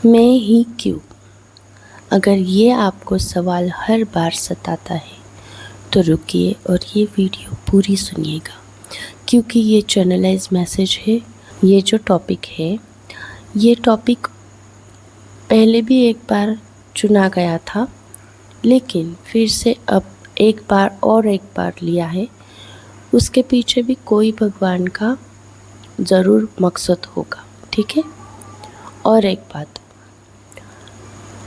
मैं ही क्यों? अगर ये आपको सवाल हर बार सताता है तो रुकिए और ये वीडियो पूरी सुनिएगा, क्योंकि ये चैनलाइज मैसेज है। ये जो टॉपिक है, ये टॉपिक पहले भी एक बार चुना गया था, लेकिन फिर से अब एक बार लिया है। उसके पीछे भी कोई भगवान का ज़रूर मकसद होगा, ठीक है। और एक बात,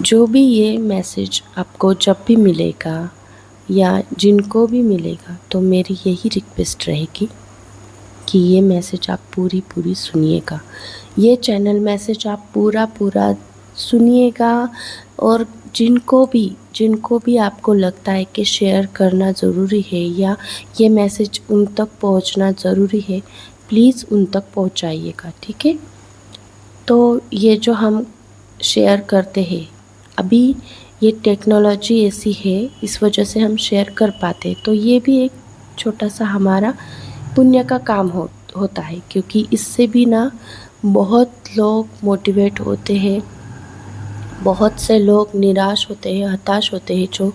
जो भी ये मैसेज आपको जब भी मिलेगा या जिनको भी मिलेगा, तो मेरी यही रिक्वेस्ट रहेगी कि ये मैसेज आप पूरी सुनिएगा। ये चैनल मैसेज आप पूरा सुनिएगा। और जिनको भी आपको लगता है कि शेयर करना ज़रूरी है या ये मैसेज उन तक पहुंचना ज़रूरी है, प्लीज़ उन तक पहुंचाइएगा, ठीक है। तो ये जो हम शेयर करते हैं, अभी ये टेक्नोलॉजी ऐसी है, इस वजह से हम शेयर कर पाते, तो ये भी एक छोटा सा हमारा पुण्य का काम होता है, क्योंकि इससे भी ना बहुत लोग मोटिवेट होते हैं, बहुत से लोग निराश होते हैं, हताश होते हैं, जो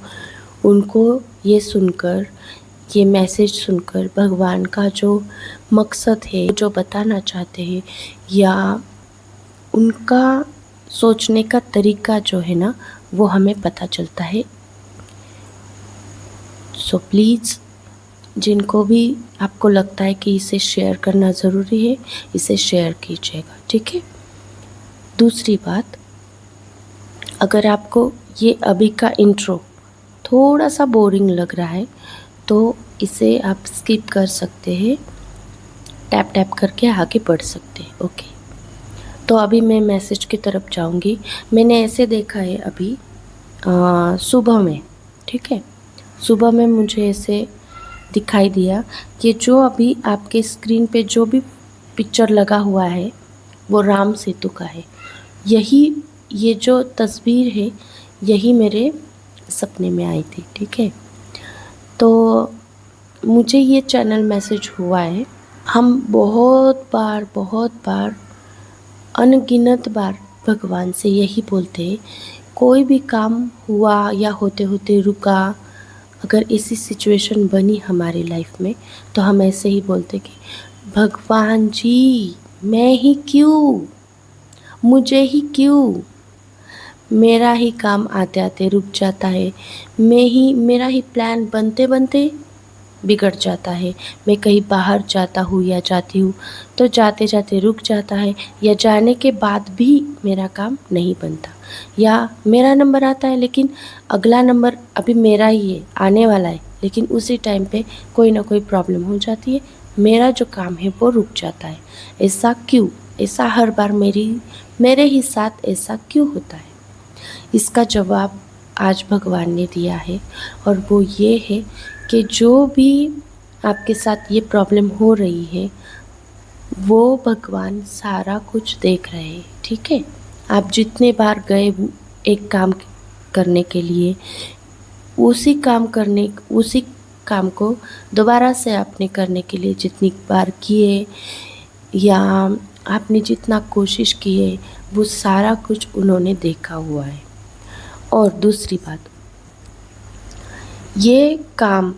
उनको ये सुनकर, ये मैसेज सुनकर भगवान का जो मकसद है, जो बताना चाहते हैं, या उनका सोचने का तरीका जो है ना, वो हमें पता चलता है। सो प्लीज़, जिनको भी आपको लगता है कि इसे शेयर करना ज़रूरी है, इसे शेयर कीजिएगा, ठीक है। दूसरी बात, अगर आपको ये अभी का इंट्रो थोड़ा सा बोरिंग लग रहा है तो इसे आप स्किप कर सकते हैं, टैप करके आगे बढ़ सकते हैं, ओके। तो अभी मैं मैसेज की तरफ जाऊंगी। मैंने ऐसे देखा है अभी सुबह में, ठीक है, सुबह में मुझे ऐसे दिखाई दिया कि जो अभी आपके स्क्रीन पे जो भी पिक्चर लगा हुआ है वो राम सेतु का है। ये जो तस्वीर है, यही मेरे सपने में आई थी, ठीक है। तो मुझे ये चैनल मैसेज हुआ है। हम बहुत बार अनगिनत बार भगवान से यही बोलते हैं, कोई भी काम हुआ या होते होते रुका, अगर ऐसी सिचुएशन बनी हमारी लाइफ में, तो हम ऐसे ही बोलते कि भगवान जी, मैं ही क्यों, मुझे ही क्यों, मेरा ही काम आते आते रुक जाता है, मेरा ही प्लान बनते बनते बिगड़ जाता है। मैं कहीं बाहर जाता हूँ या जाती हूँ तो जाते जाते रुक जाता है, या जाने के बाद भी मेरा काम नहीं बनता, या मेरा नंबर आता है लेकिन अगला नंबर अभी मेरा ही है, आने वाला है, लेकिन उसी टाइम पे कोई ना कोई प्रॉब्लम हो जाती है, मेरा जो काम है वो रुक जाता है। ऐसा क्यों? ऐसा हर बार मेरे ही साथ ऐसा क्यों होता है? इसका जवाब आज भगवान ने दिया है, और वो ये है कि जो भी आपके साथ ये प्रॉब्लम हो रही है, वो भगवान सारा कुछ देख रहे हैं, ठीक है। आप जितने बार गए एक काम करने के लिए, उसी काम को दोबारा से आपने करने के लिए जितनी बार किए, या आपने जितना कोशिश की है, वो सारा कुछ उन्होंने देखा हुआ है। और दूसरी बात, ये काम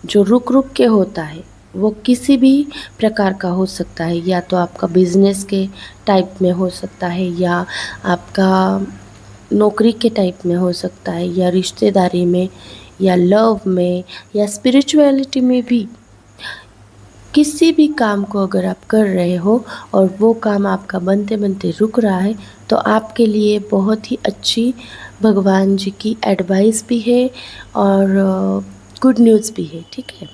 जो रुक के होता है, वो किसी भी प्रकार का हो सकता है, या तो आपका बिजनेस के टाइप में हो सकता है, या आपका नौकरी के टाइप में हो सकता है, या रिश्तेदारी में, या लव में, या स्पिरिचुअलिटी में भी। किसी भी काम को अगर आप कर रहे हो और वो काम आपका बनते बनते रुक रहा है, तो आपके लिए बहुत ही अच्छी भगवान जी की एडवाइस भी है और गुड न्यूज़ भी है, ठीक है।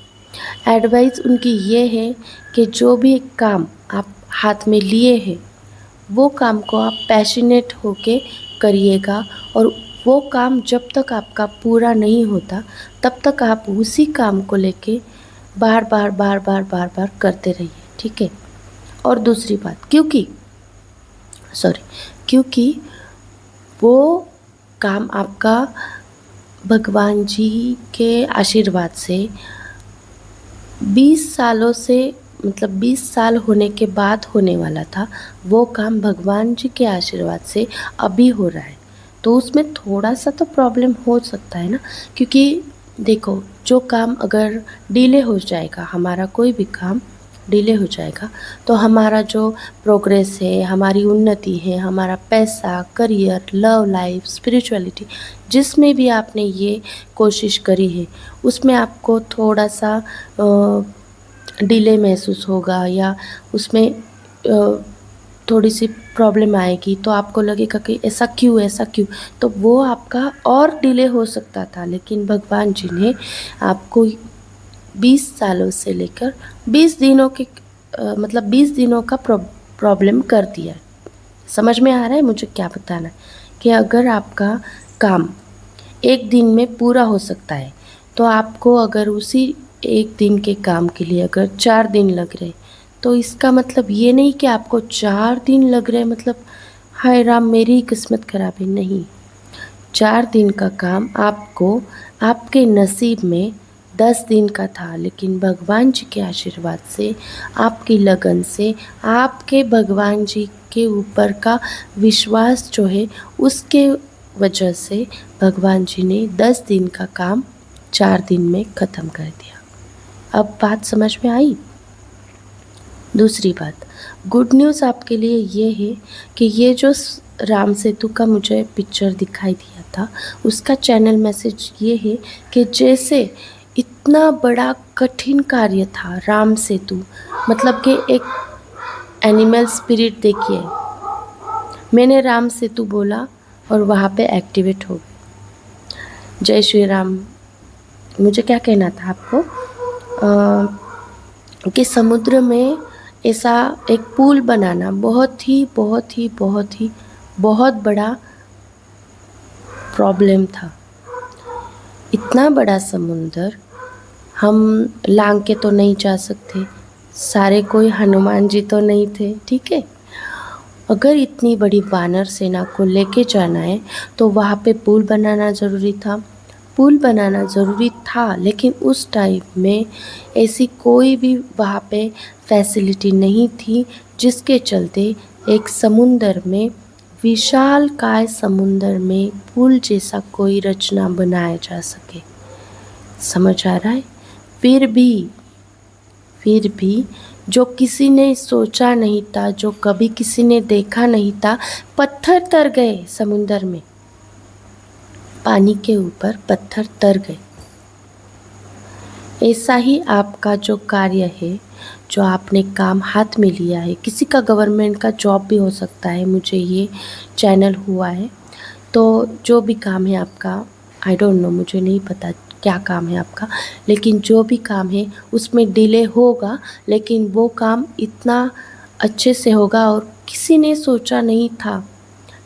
एडवाइस उनकी ये है कि जो भी काम आप हाथ में लिए हैं, वो काम को आप पैशनेट होके करिएगा, और वो काम जब तक आपका पूरा नहीं होता, तब तक आप उसी काम को लेके बार बार करते रहिए, ठीक है। और दूसरी बात, क्योंकि वो काम आपका भगवान जी के आशीर्वाद से 20 सालों से मतलब 20 साल होने के बाद होने वाला था, वो काम भगवान जी के आशीर्वाद से अभी हो रहा है। तो उसमें थोड़ा-सा तो प्रॉब्लम हो सकता है ना, क्योंकि देखो, जो काम अगर डिले हो जाएगा, हमारा कोई भी काम डिले हो जाएगा, तो हमारा जो प्रोग्रेस है, हमारी उन्नति है, हमारा पैसा, करियर, लव लाइफ, स्पिरिचुअलिटी, जिसमें भी आपने ये कोशिश करी है, उसमें आपको थोड़ा-सा डिले महसूस होगा, या उसमें थोड़ी सी प्रॉब्लम आएगी, तो आपको लगेगा कि ऐसा क्यों। तो वो आपका और डिले हो सकता था, लेकिन भगवान जी ने आपको 20 सालों से लेकर 20 दिनों के मतलब 20 दिनों का प्रॉब्लम कर दिया। समझ में आ रहा है मुझे क्या बताना है? कि अगर आपका काम एक दिन में पूरा हो सकता है, तो आपको अगर उसी एक दिन के काम के लिए अगर 4 दिन लग रहे, तो इसका मतलब ये नहीं कि आपको 4 दिन लग रहे मतलब हाय राम मेरी ही किस्मत खराब है, नहीं। 4 दिन का काम आपको आपके नसीब में 10 दिन का था, लेकिन भगवान जी के आशीर्वाद से, आपकी लगन से, आपके भगवान जी के ऊपर का विश्वास जो है, उसके वजह से भगवान जी ने 10 दिन का काम 4 दिन में ख़त्म कर दिया। अब बात समझ में आई? दूसरी बात, गुड न्यूज़ आपके लिए ये है कि ये जो राम सेतु का मुझे पिक्चर दिखाई दिया था, उसका चैनल मैसेज ये है कि जैसे इतना बड़ा कठिन कार्य था राम सेतु, मतलब कि एक एनिमल स्पिरिट देखिए, मैंने राम सेतु बोला और वहाँ पे एक्टिवेट हो गए। जय श्री राम। मुझे क्या कहना था आपको कि समुद्र में ऐसा एक पुल बनाना बहुत बड़ा प्रॉब्लम था। इतना बड़ा समुंदर हम लांग के तो नहीं जा सकते, सारे कोई हनुमान जी तो नहीं थे, ठीक है। अगर इतनी बड़ी वानर सेना को लेके जाना है तो वहाँ पे पुल बनाना ज़रूरी था। लेकिन उस टाइम में ऐसी कोई भी वहाँ पे फैसिलिटी नहीं थी, जिसके चलते एक समुंदर में, विशालकाय समुंदर में पुल जैसा कोई रचना बनाया जा सके। समझ आ रहा है? फिर भी जो किसी ने सोचा नहीं था, जो कभी किसी ने देखा नहीं था, पत्थर तर गए समुंदर में, पानी के ऊपर पत्थर तर गए। ऐसा ही आपका जो कार्य है, जो आपने काम हाथ में लिया है, किसी का गवर्नमेंट का जॉब भी हो सकता है, मुझे ये चैनल हुआ है, तो जो भी काम है आपका, आई डोंट नो, मुझे नहीं पता क्या काम है आपका, लेकिन जो भी काम है उसमें डिले होगा, लेकिन वो काम इतना अच्छे से होगा और किसी ने सोचा नहीं था,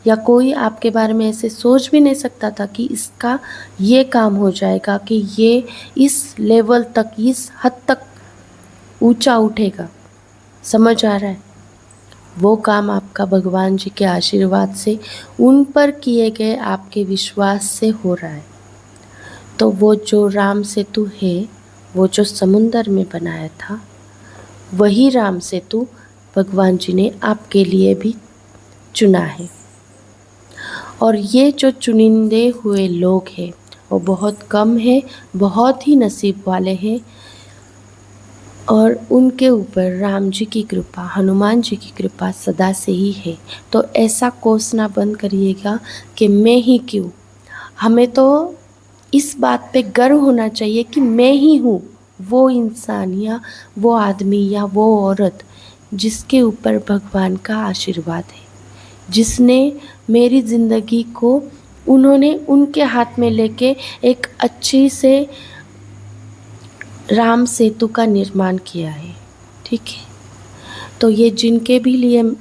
या कोई आपके बारे में ऐसे सोच भी नहीं सकता था कि इसका ये काम हो जाएगा, कि ये इस लेवल तक, इस हद तक ऊंचा उठेगा। समझ आ रहा है? वो काम आपका भगवान जी के आशीर्वाद से, उन पर किए गए आपके विश्वास से हो रहा है। तो वो जो राम सेतु है, वो जो समुंदर में बनाया था, वही राम सेतु भगवान जी ने आपके लिए भी चुना है। और ये जो चुनिंदे हुए लोग हैं, वो बहुत कम है, बहुत ही नसीब वाले हैं, और उनके ऊपर राम जी की कृपा, हनुमान जी की कृपा सदा से ही है। तो ऐसा कोसना बंद करिएगा कि मैं ही क्यों। हमें तो इस बात पे गर्व होना चाहिए कि मैं ही हूँ वो इंसान, या वो आदमी, या वो औरत जिसके ऊपर भगवान का आशीर्वाद है, जिसने मेरी ज़िंदगी को, उन्होंने उनके हाथ में लेके एक अच्छी से राम सेतु का निर्माण किया है, ठीक है। तो ये जिनके भी लिए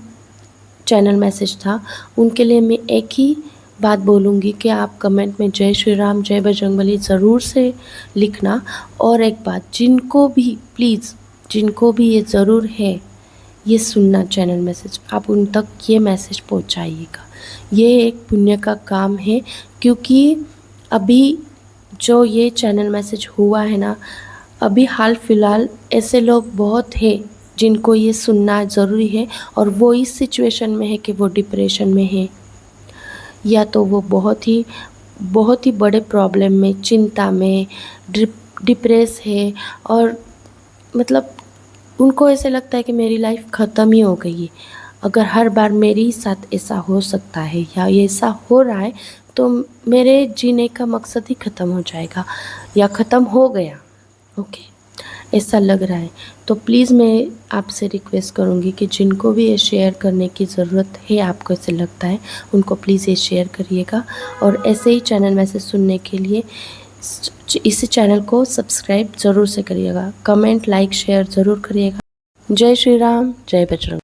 चैनल मैसेज था, उनके लिए मैं एक ही बात बोलूँगी कि आप कमेंट में जय श्री राम, जय बजरंगबली ज़रूर से लिखना। और एक बात, जिनको भी प्लीज़, जिनको भी ये ज़रूर है ये सुनना चैनल मैसेज, आप उन तक ये मैसेज पहुंचाइएगा। ये एक पुण्य का काम है, क्योंकि अभी जो ये चैनल मैसेज हुआ है ना, अभी हाल फिलहाल ऐसे लोग बहुत हैं जिनको ये सुनना ज़रूरी है और वो इस सिचुएशन में है कि वो डिप्रेशन में है, या तो वो बहुत ही बड़े प्रॉब्लम में, चिंता में, डिप्रेस है, और मतलब उनको ऐसे लगता है कि मेरी लाइफ ख़त्म ही हो गई है। अगर हर बार मेरे ही साथ ऐसा हो सकता है या ये ऐसा हो रहा है तो मेरे जीने का मकसद ही ख़त्म हो जाएगा या ख़त्म हो गया। ओके, ऐसा लग रहा है। तो प्लीज़ मैं आपसे रिक्वेस्ट करूँगी कि जिनको भी ये शेयर करने की ज़रूरत है, आपको ऐसे लगता है, उनको प्लीज़ ये शेयर करिएगा। और ऐसे ही चैनल में से सुनने के लिए इस चैनल को सब्सक्राइब ज़रूर से करिएगा, कमेंट, लाइक, शेयर ज़रूर करिएगा। जय श्री राम, जय बजरंग।